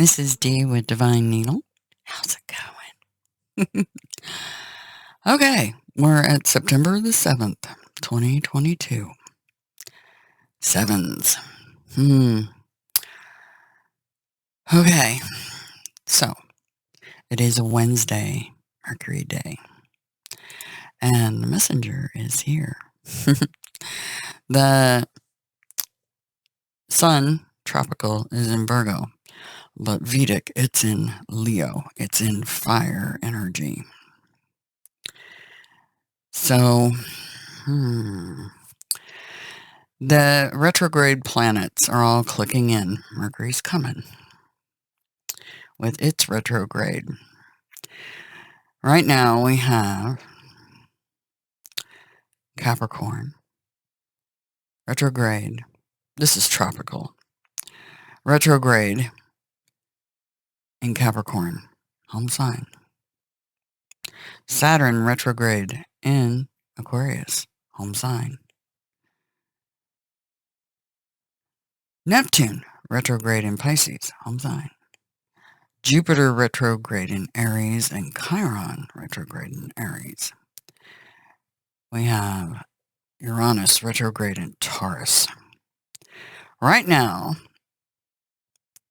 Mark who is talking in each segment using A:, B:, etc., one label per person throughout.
A: This is Dee with Divine Needle. How's it going? Okay, we're at September the 7th, 2022. Sevens. Okay, so it is a Wednesday, Mercury Day, and the messenger is here. The Sun, tropical, is in Virgo, but Vedic, it's in Leo. It's in fire energy. So, the retrograde planets are all clicking in. Mercury's coming with its retrograde. Right now we have Capricorn, retrograde. This is tropical. Retrograde in Capricorn, home sign. Saturn retrograde in Aquarius, home sign. Neptune retrograde in Pisces, home sign. Jupiter retrograde in Aries and Chiron retrograde in Aries. We have Uranus retrograde in Taurus. Right now,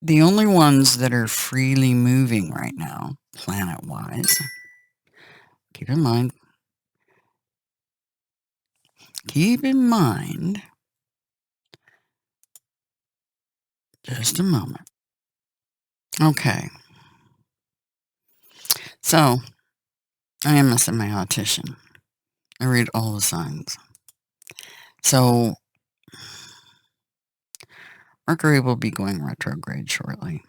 A: the only ones that are freely moving right now, planet-wise, keep in mind, just a moment. Okay. So, I am a semi-autician. I read all the signs. So, Mercury will be going retrograde shortly.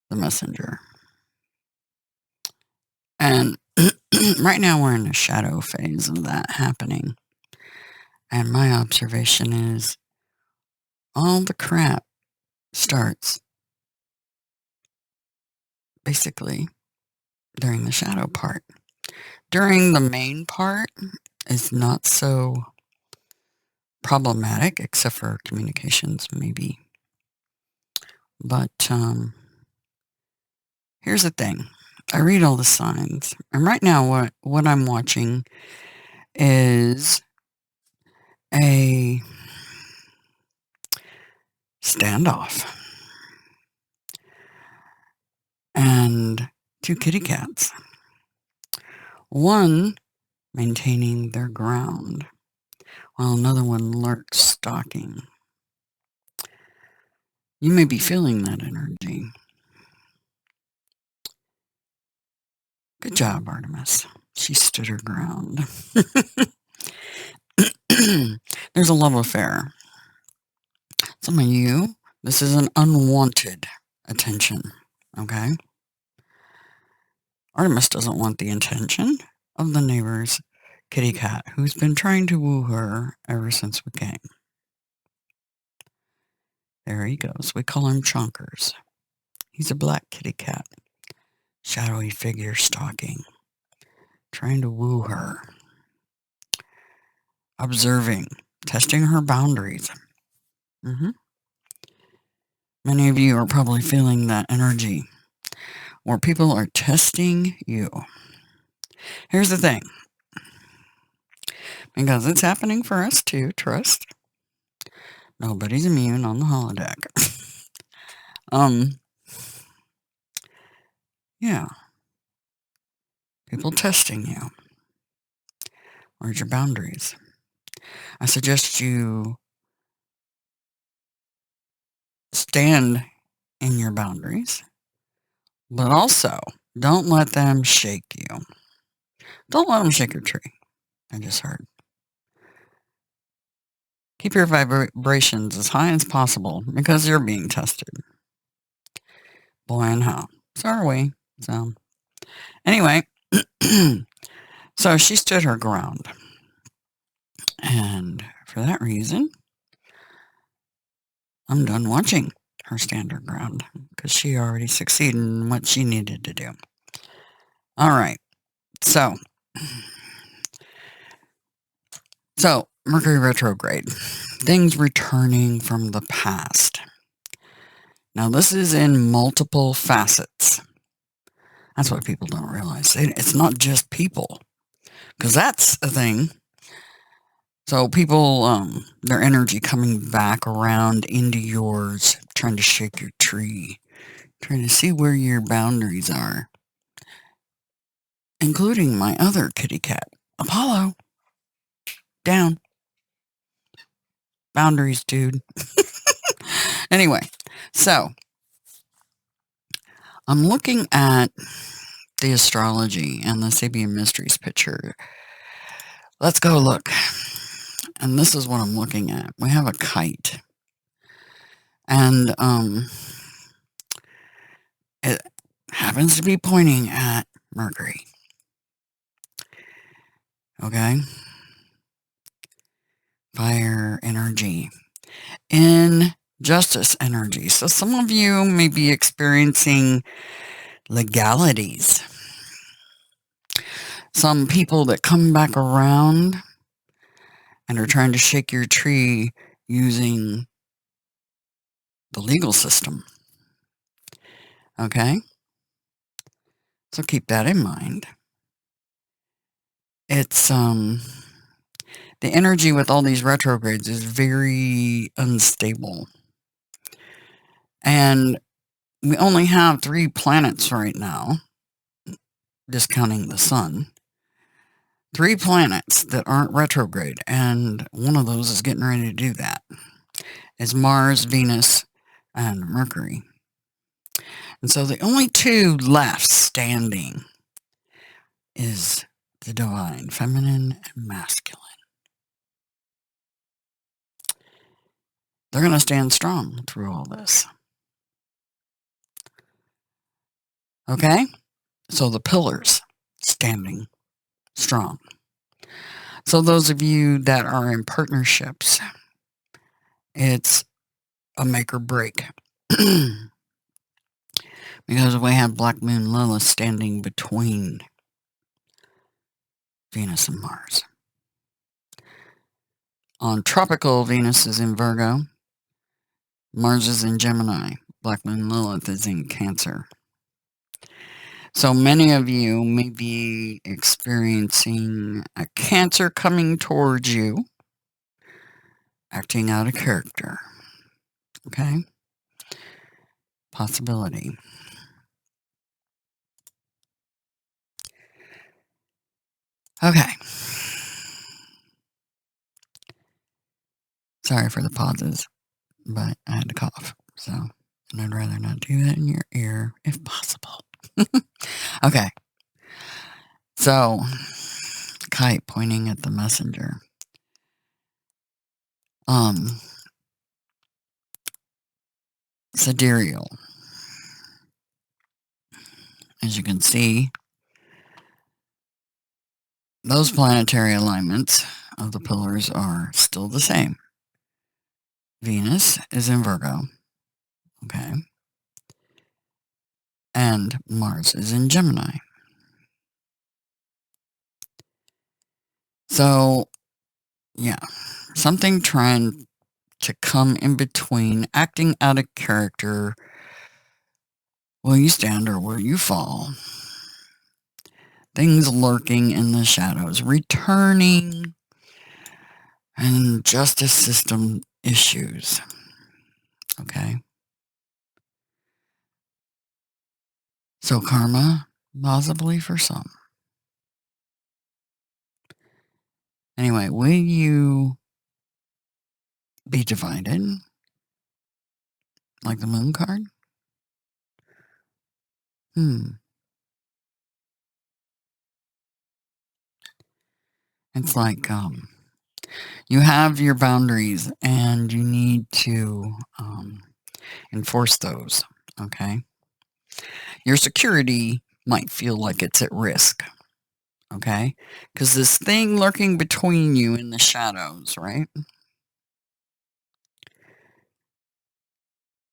A: The messenger. And right now we're in the shadow phase of that happening. And my observation is all the crap starts basically during the shadow part. During the main part is not so problematic, except for communications maybe. But here's the thing. I read all the signs. And right now what I'm watching is a standoff. And two kitty cats. One maintaining their ground, while another one lurks stalking. You may be feeling that energy. Good job, Artemis. She stood her ground. There's a love affair. Some of you, this is an unwanted attention, okay? Artemis doesn't want the attention of the neighbor's kitty cat, who's been trying to woo her ever since we came. There he goes. We call him Chonkers. He's a black kitty cat. Shadowy figure stalking. Trying to woo her. Observing. Testing her boundaries. Many of you are probably feeling that energy where people are testing you. Here's the thing. Because it's happening for us too, trust. Nobody's immune on the holodeck. Yeah. People testing you. Where's your boundaries? I suggest you stand in your boundaries, but also don't let them shake you. Don't let them shake your tree. I just heard. Keep your vibrations as high as possible because you're being tested. Boy and how. So are we. So, anyway, so she stood her ground. And for that reason, I'm done watching her stand her ground because she already succeeded in what she needed to do. All right. So Mercury retrograde. Things returning from the past. Now, this is in multiple facets. That's what people don't realize. It's not just people, because that's a thing. So people, their energy coming back around into yours, trying to shake your tree, trying to see where your boundaries are, including my other kitty cat, Apollo. Down. Boundaries, dude. Anyway, so I'm looking at the astrology and the Sabian Mysteries picture. Let's go look. And this is what I'm looking at. We have a kite. And it happens to be pointing at Mercury. Okay? Fire energy. Injustice energy. So some of you may be experiencing legalities. Some people that come back around and are trying to shake your tree using the legal system. Okay? So keep that in mind. It's the energy with all these retrogrades is very unstable. And we only have 3 planets right now, discounting the sun. 3 planets that aren't retrograde, and one of those is getting ready to do that. It's Mars, Venus, and Mercury. And so the only 2 left standing is the divine, feminine and masculine. They're going to stand strong through all this. Okay? So the pillars standing strong. So those of you that are in partnerships, it's a make or break. Because we have Black Moon Lilith standing between Venus and Mars. On tropical, Venus is in Virgo. Mars is in Gemini. Black Moon Lilith is in Cancer. So many of you may be experiencing a Cancer coming towards you, acting out of character. Okay? Possibility. Okay. Sorry for the pauses, but I had to cough. So, and I'd rather not do that in your ear if possible. Okay. So, kite pointing at the messenger. Sidereal. As you can see, those planetary alignments of the pillars are still the same. Venus is in Virgo. Okay. And Mars is in Gemini. So, yeah, something trying to come in between, acting out of character. Will you stand or will you fall? Things lurking in the shadows, returning, and justice system issues. Okay. So karma, possibly for some. Anyway, will you be divided? Like the moon card? It's like you have your boundaries and you need to enforce those. Okay. Your security might feel like it's at risk. Okay. Because this thing lurking between you in the shadows, right?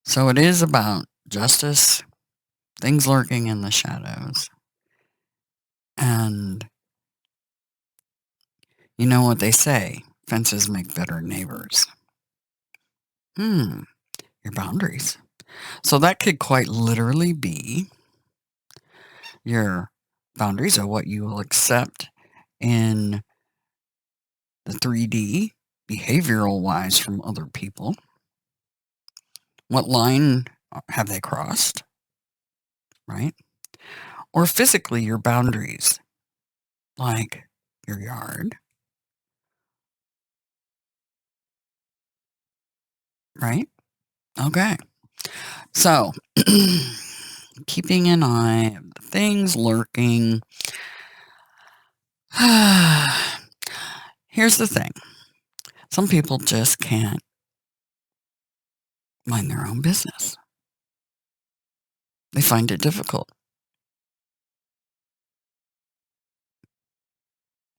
A: So it is about justice, things lurking in the shadows. And you know what they say, fences make better neighbors. Your boundaries. So that could quite literally be your boundaries of what you will accept in the 3D, behavioral wise, from other people. What line have they crossed, right? Or physically, your boundaries, like your yard, right? Okay. So, keeping an eye on the things lurking. Here's the thing. Some people just can't mind their own business. They find it difficult.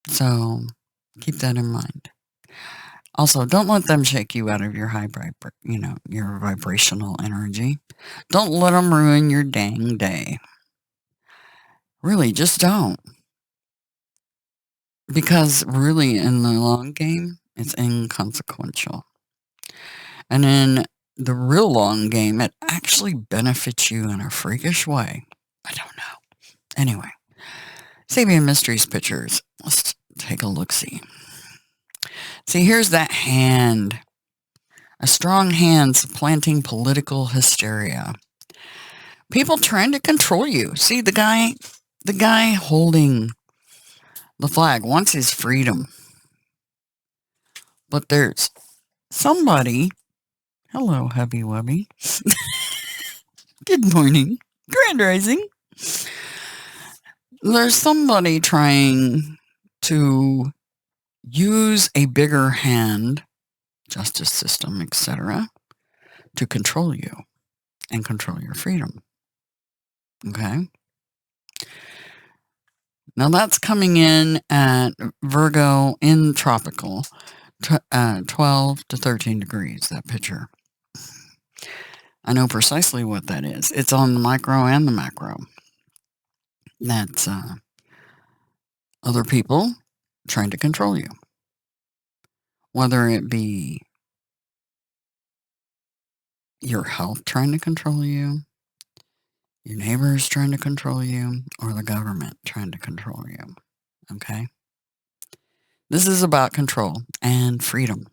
A: So keep that in mind. Also, don't let them shake you out of your your vibrational energy. Don't let them ruin your dang day. Really, just don't. Because really, in the long game, it's inconsequential. And in the real long game, it actually benefits you in a freakish way. I don't know. Anyway, Sabian Mysteries pictures. Let's take a look-see. See, here's that hand. A strong hand supplanting political hysteria. People trying to control you. See, the guy holding the flag wants his freedom. But there's somebody. Hello, Hubby Wubby. Good morning. Grand Rising. There's somebody trying to use a bigger hand, justice system, etc., to control you and control your freedom. Okay? Now that's coming in at Virgo in tropical, 12 to 13 degrees, that picture. I know precisely what that is. It's on the micro and the macro. That's other people trying to control you. Whether it be your health trying to control you, your neighbors trying to control you, or the government trying to control you. Okay? This is about control and freedom.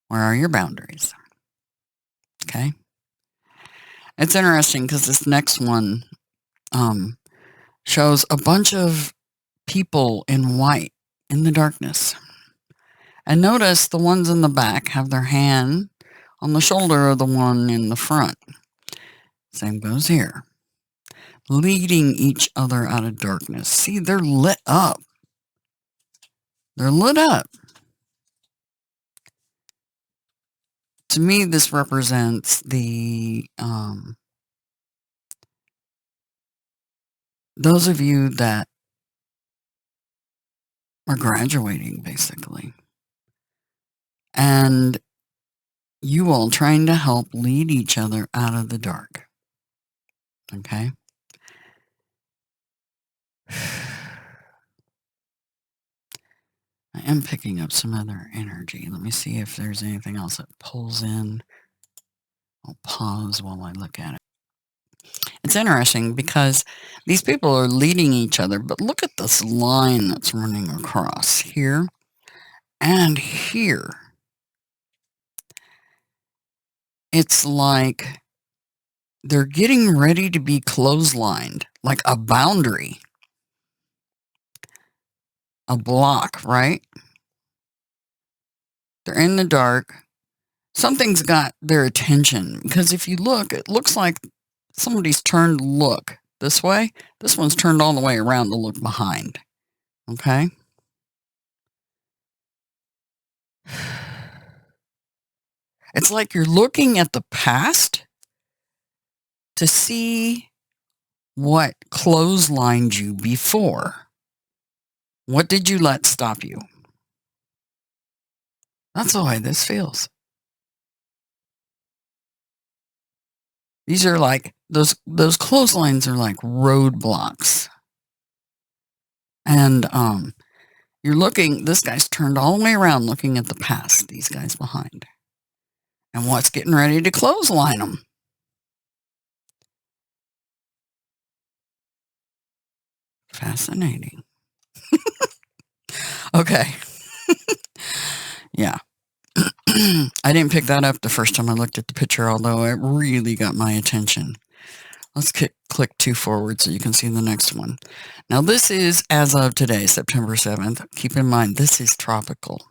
A: Where are your boundaries? Okay? It's interesting because this next one shows a bunch of people in white in the darkness. And notice the ones in the back have their hand on the shoulder of the one in the front. Same goes here. Leading each other out of darkness. See, they're lit up. They're lit up. To me, this represents the those of you that are graduating, basically. And you all trying to help lead each other out of the dark. Okay? I am picking up some other energy. Let me see if there's anything else that pulls in. I'll pause while I look at it. It's interesting because these people are leading each other, but look at this line that's running across here and here. It's like they're getting ready to be clotheslined, like a boundary, a block, right? They're in the dark. Something's got their attention because if you look, it looks like somebody's turned to look this way. This one's turned all the way around to look behind. Okay? It's like you're looking at the past to see what clotheslined you before. What did you let stop you? That's the way this feels. These are like, those clotheslines are like roadblocks. And you're looking, this guy's turned all the way around looking at the past, these guys behind. And what's getting ready to clothesline them? Fascinating. Okay. Yeah. I didn't pick that up the first time I looked at the picture, although it really got my attention. Let's click 2 forward so you can see the next one. Now this is as of today, September 7th. Keep in mind, this is tropical.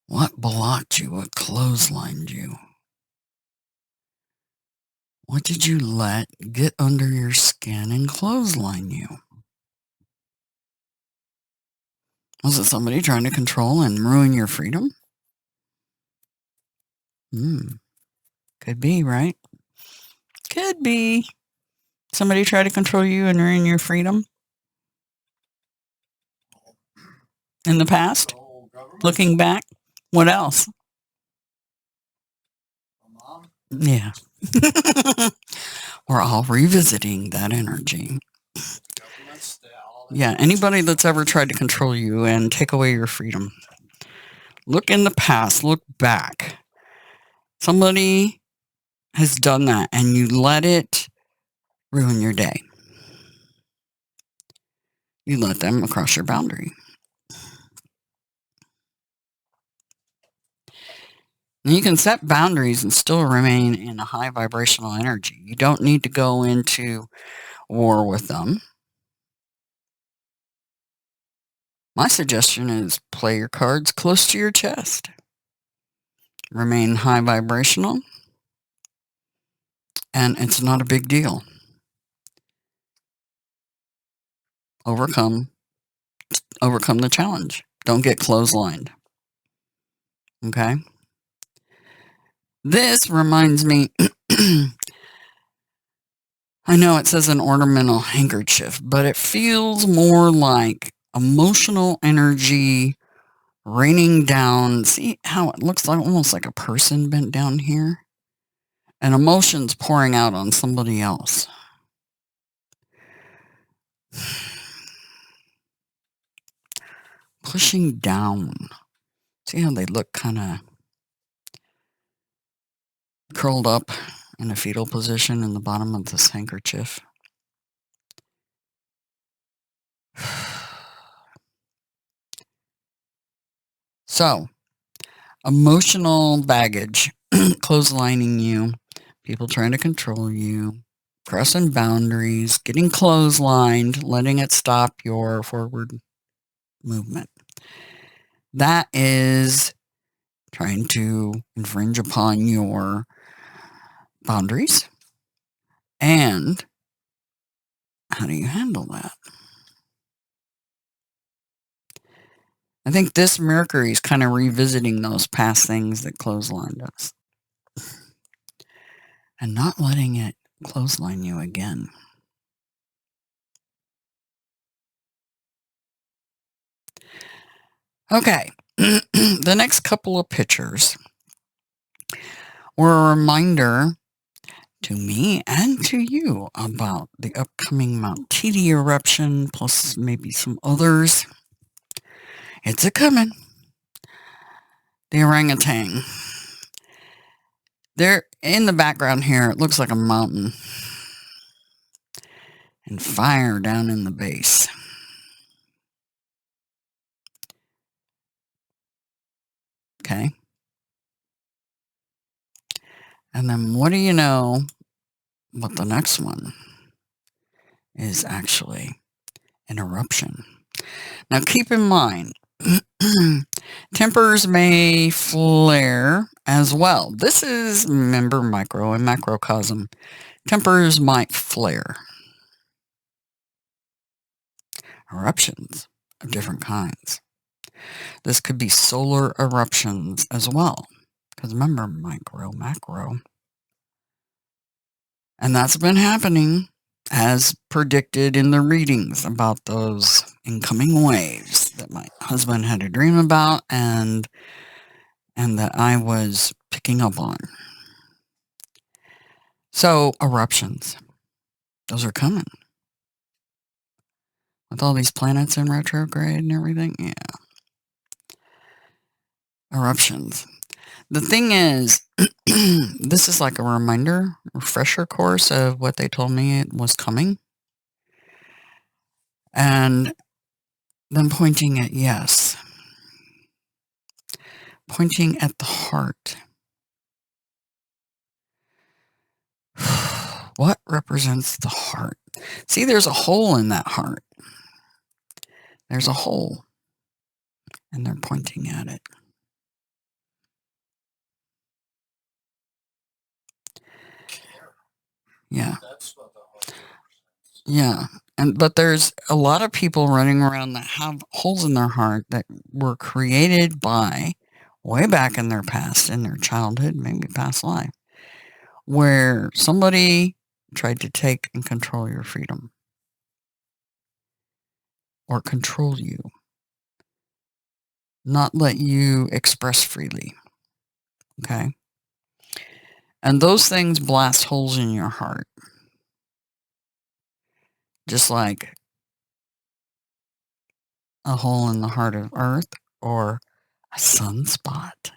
A: What blocked you? What clotheslined you? What did you let get under your skin and clothesline you? Was it somebody trying to control and ruin your freedom? Could be, right? Could be. Somebody try to control you and ruin your freedom? In the past? Looking back? What else? Yeah. We're all revisiting that energy. Yeah, anybody that's ever tried to control you and take away your freedom. Look in the past, look back. Somebody has done that and you let it ruin your day. You let them across your boundary. And you can set boundaries and still remain in a high vibrational energy. You don't need to go into war with them. My suggestion is play your cards close to your chest. Remain high vibrational. And it's not a big deal. Overcome the challenge. Don't get clotheslined. Okay? This reminds me, I know it says an ornamental handkerchief, but it feels more like emotional energy raining down. See how it looks like almost like a person bent down here? And emotions pouring out on somebody else. Pushing down. See how they look kind of curled up in a fetal position in the bottom of this handkerchief? So, emotional baggage, clotheslining you, people trying to control you, crossing boundaries, getting clotheslined, letting it stop your forward movement. That is trying to infringe upon your boundaries. And how do you handle that? I think this Mercury is kind of revisiting those past things that clotheslined us and not letting it clothesline you again. Okay, the next couple of pictures were a reminder to me and to you about the upcoming Mount Titi eruption, plus maybe some others. It's a-coming. The orangutan. There, in the background here, it looks like a mountain and fire down in the base. Okay. And then what do you know? But the next one is actually an eruption. Now keep in mind, tempers may flare as well. This is, remember, micro and macrocosm. Tempers might flare. Eruptions of different kinds. This could be solar eruptions as well. Because remember, micro, macro. And that's been happening as predicted in the readings about those incoming waves that my husband had a dream about and that I was picking up on. So eruptions, those are coming. With all these planets in retrograde and everything. Yeah. Eruptions. The thing is, this is like a reminder, refresher course of what they told me it was coming. And then pointing at yes. Pointing at the heart. What represents the heart? See, there's a hole in that heart. There's a hole. And they're pointing at it. Yeah. Yeah. But there's a lot of people running around that have holes in their heart that were created by way back in their past, in their childhood, maybe past life, where somebody tried to take and control your freedom or control you, not let you express freely. Okay? And those things blast holes in your heart. Just like a hole in the heart of Earth or a sunspot.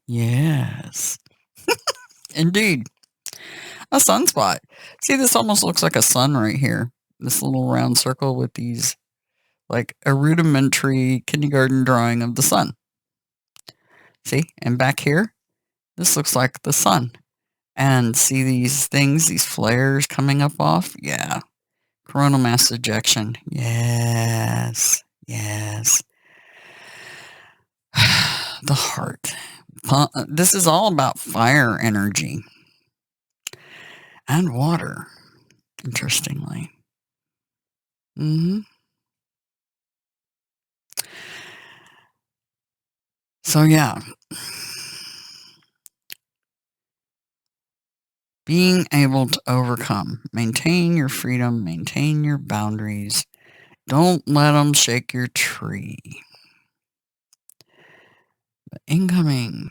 A: Yes. Indeed. A sunspot. See, this almost looks like a sun right here. This little round circle with these, like a rudimentary kindergarten drawing of the sun. See? And back here, this looks like the sun. And see these things, these flares coming up off? Yeah. Coronal mass ejection. Yes. Yes. The heart. This is all about fire energy and water, interestingly. So, yeah. Being able to overcome, maintain your freedom, maintain your boundaries. Don't let them shake your tree. But incoming,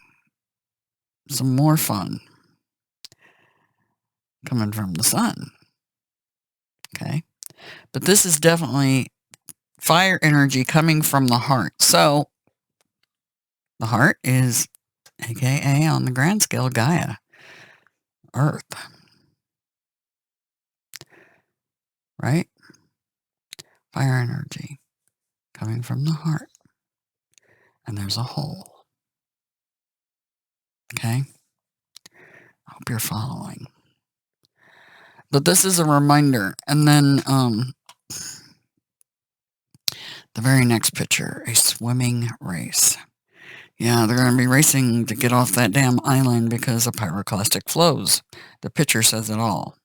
A: some more fun coming from the sun. Okay. But this is definitely fire energy coming from the heart. So the heart is AKA on the grand scale Gaia, Earth. Right? Fire energy coming from the heart. And there's a hole. Okay? I hope you're following. But this is a reminder. And then the very next picture, a swimming race. Yeah, they're going to be racing to get off that damn island because of pyroclastic flows. The picture says it all.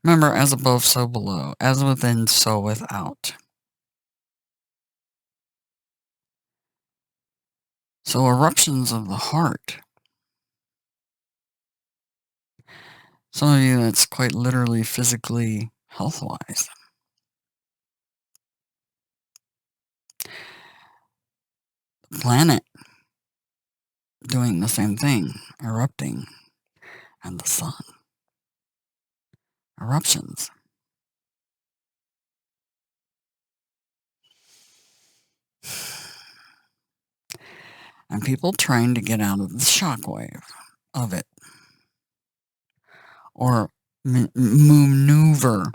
A: Remember, as above, so below. As within, so without. So eruptions of the heart. Some of you, that's quite literally, physically, health-wise. The planet doing the same thing, erupting, and the sun. Eruptions. And people trying to get out of the shockwave of it. Or maneuver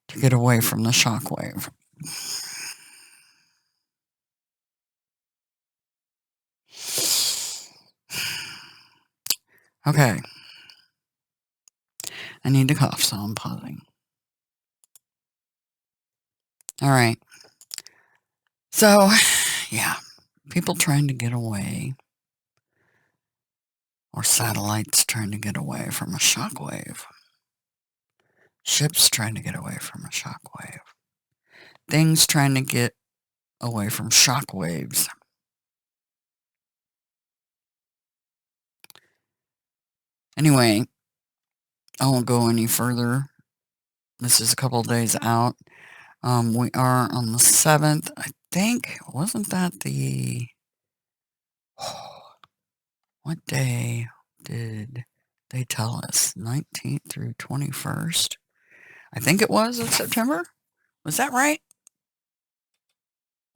A: to get away from the shockwave. Okay. I need to cough, so I'm pausing. All right. So, yeah. People trying to get away. Or satellites trying to get away from a shockwave. Ships trying to get away from a shockwave. Things trying to get away from shockwaves. Anyway, I won't go any further. This is a couple of days out. We are on the 7th, I think. Wasn't that the... What day did they tell us? 19th through 21st. I think it was of September. Was that right?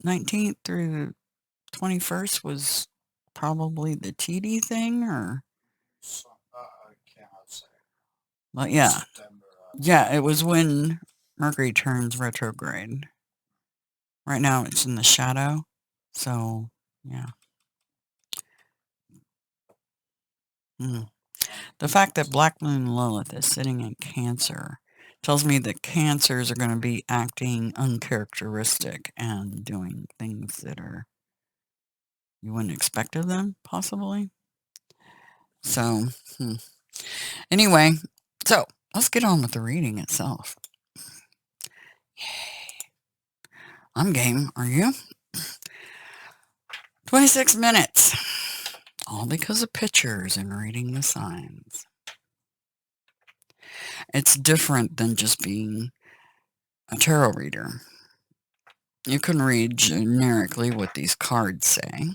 A: 19th through 21st was probably the TD thing, or?
B: I cannot say.
A: Well, yeah. Yeah, it was when Mercury turns retrograde. Right now it's in the shadow, so yeah. The fact that Black Moon Lilith is sitting in Cancer tells me that Cancers are going to be acting uncharacteristic and doing things that are you wouldn't expect of them, possibly. So, anyway, so let's get on with the reading itself. Yay. I'm game. Are you? 26 minutes. All because of pictures and reading the signs. It's different than just being a tarot reader. You can read generically what these cards say,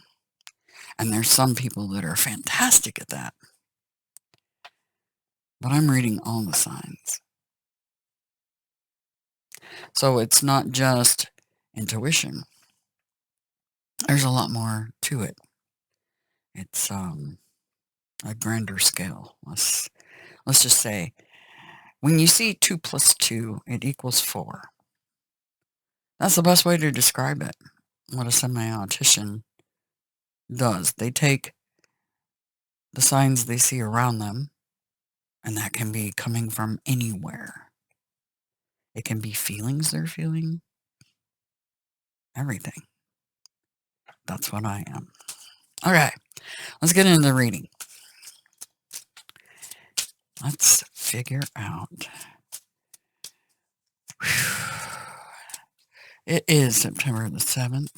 A: and there's some people that are fantastic at that. But I'm reading all the signs. So it's not just intuition. There's a lot more to it. It's a grander scale. Let's just say, when you see 2 plus 2, it equals 4. That's the best way to describe it. What a semi-autician does. They take the signs they see around them, and that can be coming from anywhere. It can be feelings they're feeling. Everything. That's what I am. Okay, let's get into the reading. Let's figure out. It is September the 7th,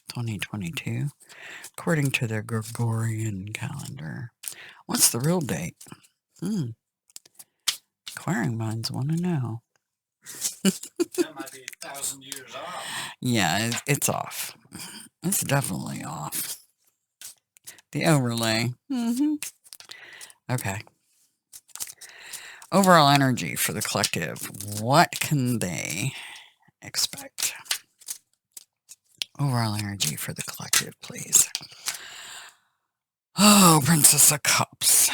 A: 2022, according to the Gregorian calendar. What's the real date? Inquiring minds want to know.
B: That might be 1,000 years off.
A: Yeah, it's off. It's definitely off. The overlay. Okay. Overall energy for the collective. What can they expect? Overall energy for the collective, please. Oh, Princess of Cups.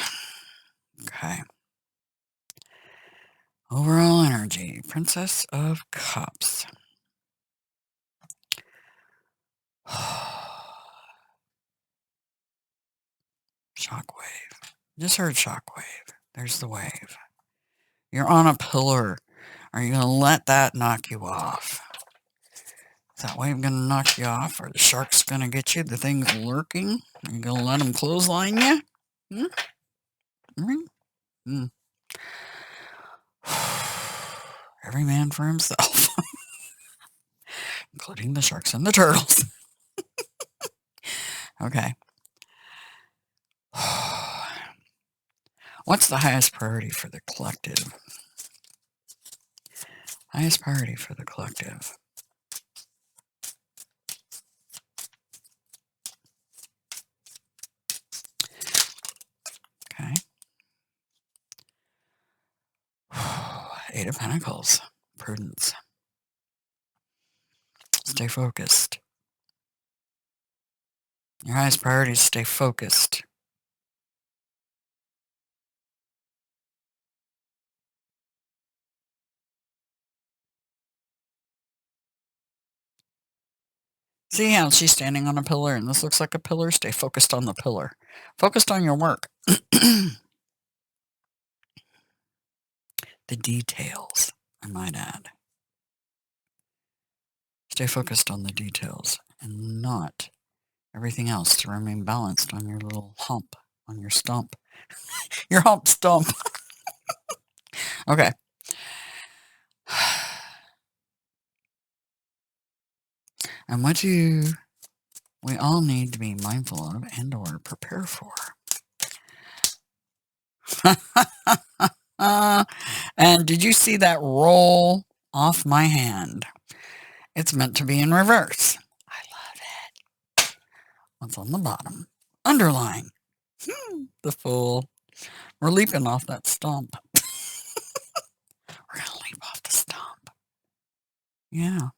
A: Okay. Overall energy. Princess of Cups. Shockwave. Just heard shockwave. There's the wave. You're on a pillar. Are you going to let that knock you off? Is that wave going to knock you off? Are the sharks going to get you? The thing's lurking? Are you going to let them clothesline you? Every man for himself. Including the sharks and the turtles. Okay. What's the highest priority for the collective? Highest priority for the collective. Okay. 8 of Pentacles. Prudence. Stay focused. Your highest priority is stay focused. See how she's standing on a pillar and this looks like a pillar? Stay focused on the pillar. Focused on your work. The details, I might add. Stay focused on the details and not everything else to remain balanced on your little hump, on your stump. Your hump stump. Okay. And what do we all need to be mindful of and or prepare for? And did you see that roll off my hand? It's meant to be in reverse. I love it. What's on the bottom? Underline. The Fool. We're leaping off that stump. We're going to leap off the stump. Yeah.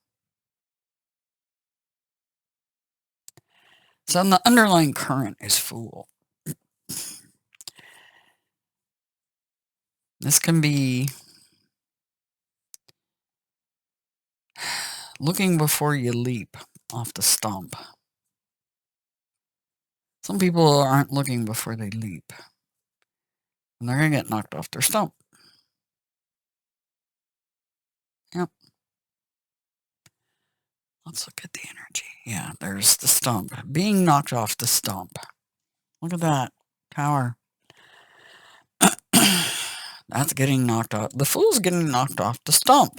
A: So the underlying current is Fool. This can be looking before you leap off the stump. Some people aren't looking before they leap, and they're going to get knocked off their stump. Yep. Let's look at the energy. Yeah, there's the stump. Being knocked off the stump. Look at that. Tower. That's getting knocked off. The Fool's getting knocked off the stump.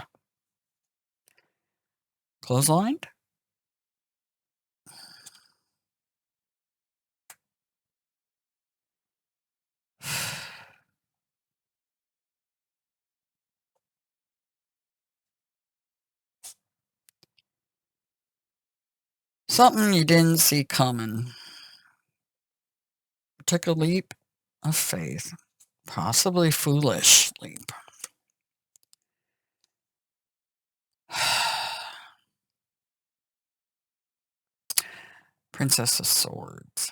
A: Clotheslined. Something you didn't see coming. Took a leap of faith. Possibly foolish leap. Princess of Swords.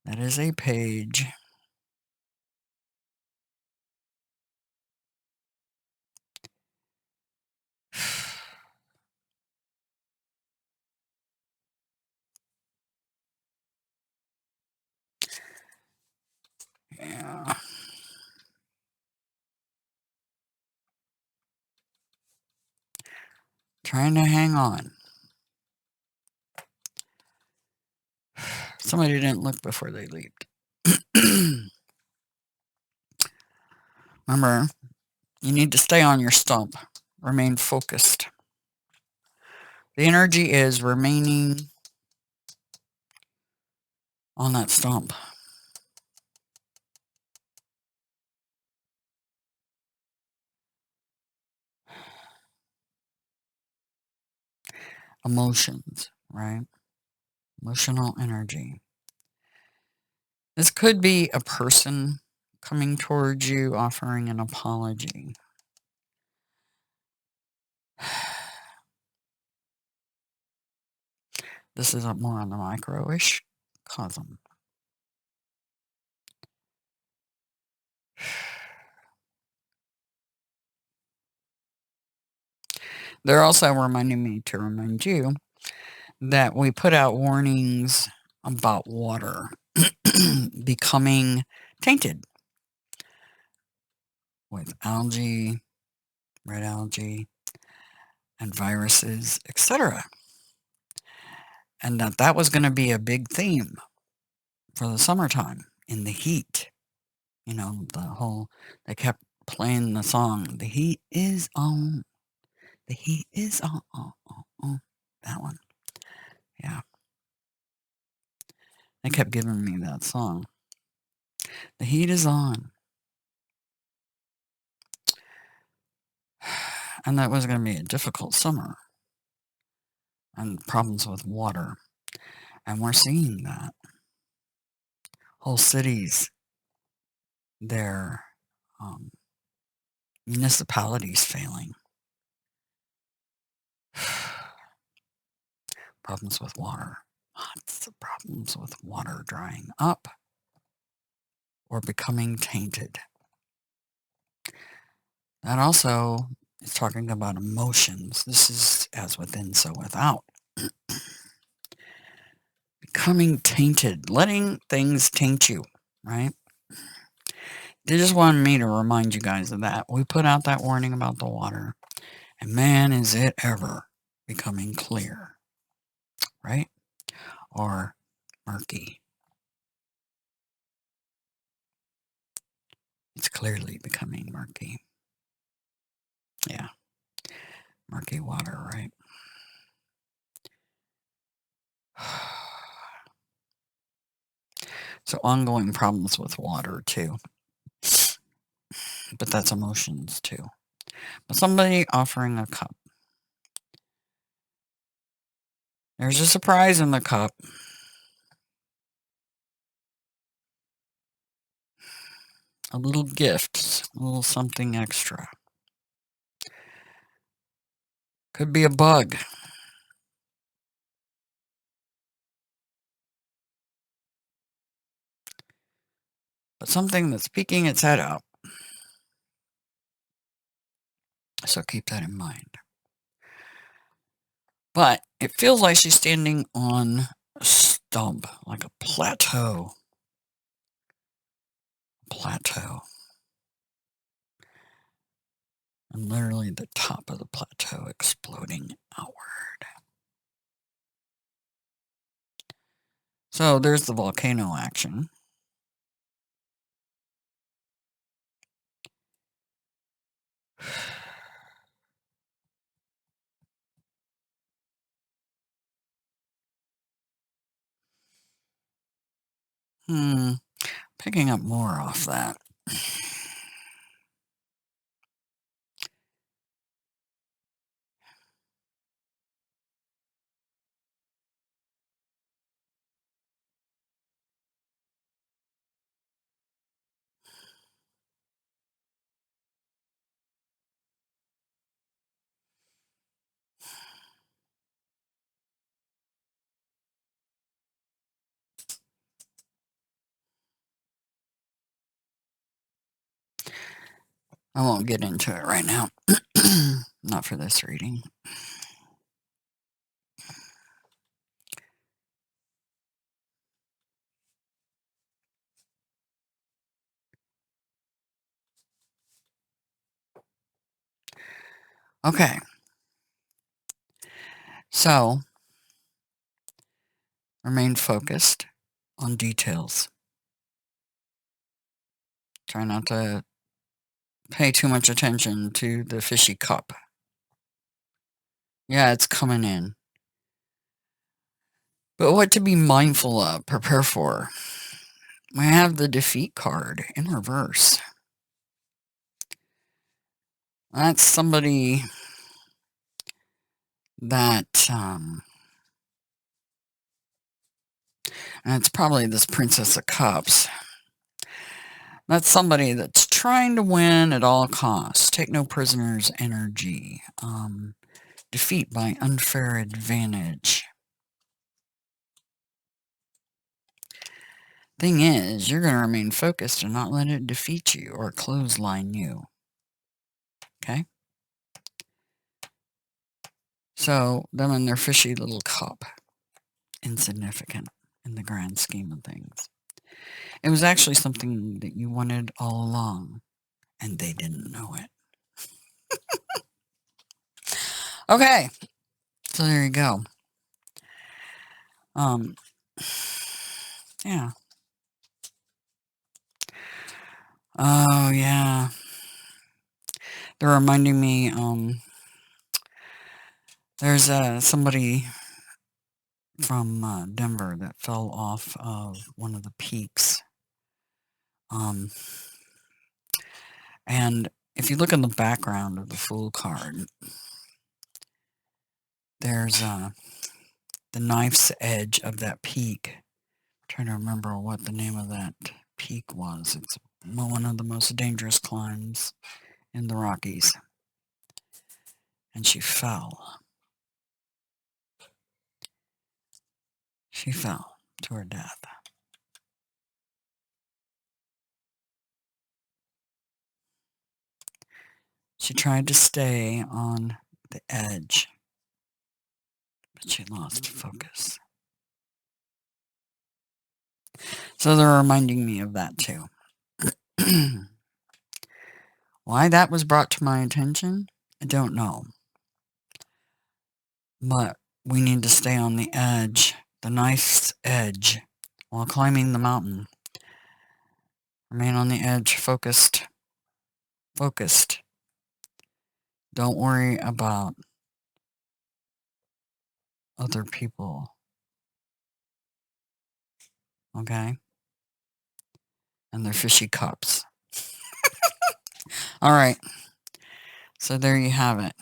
A: That is a page. Yeah. Trying to hang on. Somebody didn't look before they leaped. Remember, you need to stay on your stump. Remain focused. The energy is remaining on that stump. Emotions, right? Emotional energy. This could be a person coming towards you offering an apology. This is more on the micro-ish cosm. They're also reminding me to remind you that we put out warnings about water becoming tainted with algae, red algae, and viruses, etc. And that was going to be a big theme for the summertime in the heat. You know, they kept playing the song, "The heat is on, the heat is on." That one. Yeah. They kept giving me that song. The heat is on. And that was going to be a difficult summer. And problems with water. And we're seeing that. Whole cities, their municipalities failing. Problems with water. Lots of problems with water drying up or becoming tainted. That also is talking about emotions. This is as within, so without. Becoming tainted, letting things taint you, right? They just wanted me to remind you guys of that. We put out that warning about the water, and man, is it ever becoming clear, right? Or murky. It's clearly becoming murky. Yeah. Murky water, right? So ongoing problems with water too. But that's emotions too. But somebody offering a cup. There's a surprise in the cup. A little gift, a little something extra. Could be a bug. But something that's peeking its head out. So keep that in mind. But it feels like she's standing on a stump, like a plateau. And literally the top of the plateau exploding outward. So there's the volcano action. Picking up more off that. I won't get into it right now. Not for this reading. Okay. So, remain focused on details. Try not to pay too much attention to the fishy cup. Yeah, it's coming in. But what to be mindful of, prepare for. We have the defeat card in reverse. That's somebody that, and it's probably this Princess of Cups. That's somebody that's trying to win at all costs. Take no prisoners energy. Defeat by unfair advantage. Thing is, you're going to remain focused and not let it defeat you or clothesline you. Okay? So, them and their fishy little cup. Insignificant in the grand scheme of things. It was actually something that you wanted all along, and they didn't know it. Okay, so there you go. Yeah. Oh, yeah. They're reminding me, there's somebody from Denver that fell off of one of the peaks. And if you look in the background of the Fool card, there's the knife's edge of that peak. I'm trying to remember what the name of that peak was. It's one of the most dangerous climbs in the Rockies. And she fell. She fell to her death. She tried to stay on the edge, but she lost focus. So they're reminding me of that too. Why that was brought to my attention, I don't know. But we need to stay on the edge, the knife's edge, while climbing the mountain. Remain on the edge, focused. Focused. Don't worry about other people. Okay? And their fishy cups. All right. So there you have it.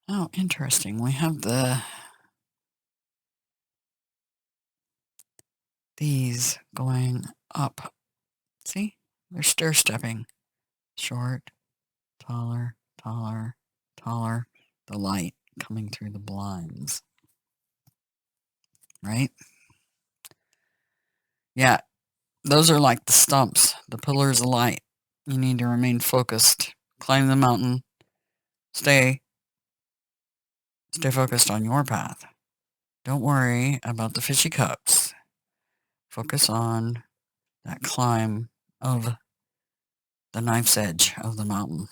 A: Oh, interesting. We have these going up. See? They're stair-stepping. Short, taller, taller, taller. The light coming through the blinds. Right? Yeah, those are like the stumps, the pillars of light. You need to remain focused. Climb the mountain. Stay focused on your path. Don't worry about the fishy cups. Focus on that climb of the knife's edge of the mountain.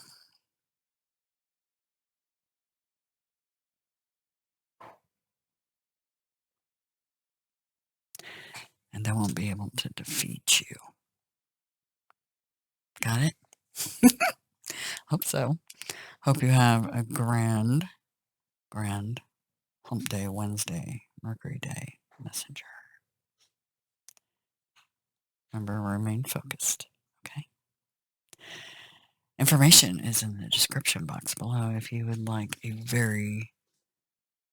A: And they won't be able to defeat you. Got it? Hope so. Hope you have a grand hump day Wednesday, Mercury Day Messenger. Remember, remain focused. Okay? Information is in the description box below if you would like a very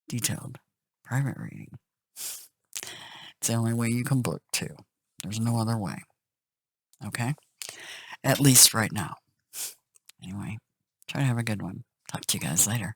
A: detailed private reading. It's the only way you can book too. There's no other way. Okay? At least right now. Anyway, try to have a good one. Talk to you guys later.